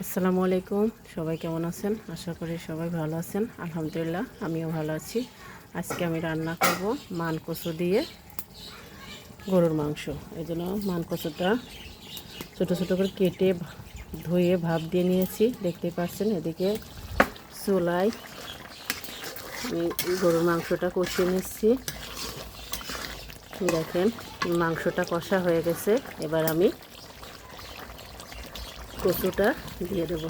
আসসালামু আলাইকুম। সবাই কেমন আছেন? আশা করি সবাই ভালো আছেন। আলহামদুলিল্লাহ আমিও ভালো আছি। আজকে আমি রান্না করব মান কচু দিয়ে গরুর মাংস। এই জন্য মান কচুটা ছোটো ছোটো করে কেটে ধুয়ে ভাপ দিয়ে নিয়েছি, দেখতেই পাচ্ছেন। এদিকে চুলায় আমি গরুর মাংসটা কষিয়ে নিচ্ছি। দেখেন মাংসটা কষা হয়ে গেছে। এবার আমি কচুটা দিয়ে দেব।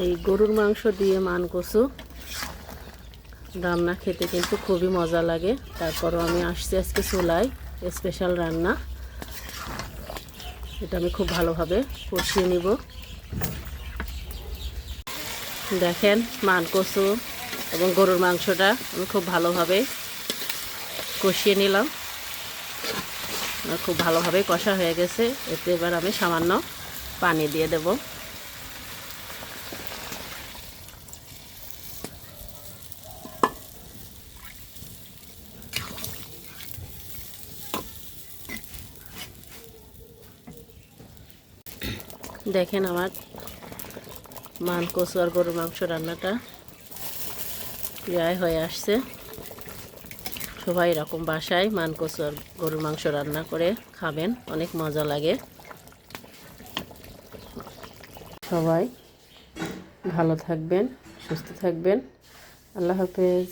এই গরুর মাংস দিয়ে মান কচু রান্না খেতে কিন্তু খুবই মজা লাগে। তারপরও আমি আসছি আজকে চুলায়, স্পেশাল রান্না। এটা আমি খুব ভালোভাবে কষিয়ে নিব। দেখেন মান কচু এবং গরুর মাংসটা আমি খুব ভালোভাবে কষিয়ে নিলাম। খুব ভালোভাবে কষা হয়ে গেছে। এতে এবার আমি সামান্য পানি দিয়ে দেব। দেখেন আমার মান কচু আর গরুর মাংস রান্নাটা প্রায় হয়ে আসছে। সবাই এরকম বাসায় মান কচু আর গরুর মাংস রান্না করে খাবেন, অনেক মজা লাগে। সবাই ভালো থাকবেন, সুস্থ থাকবেন। আল্লাহ হাফেজ।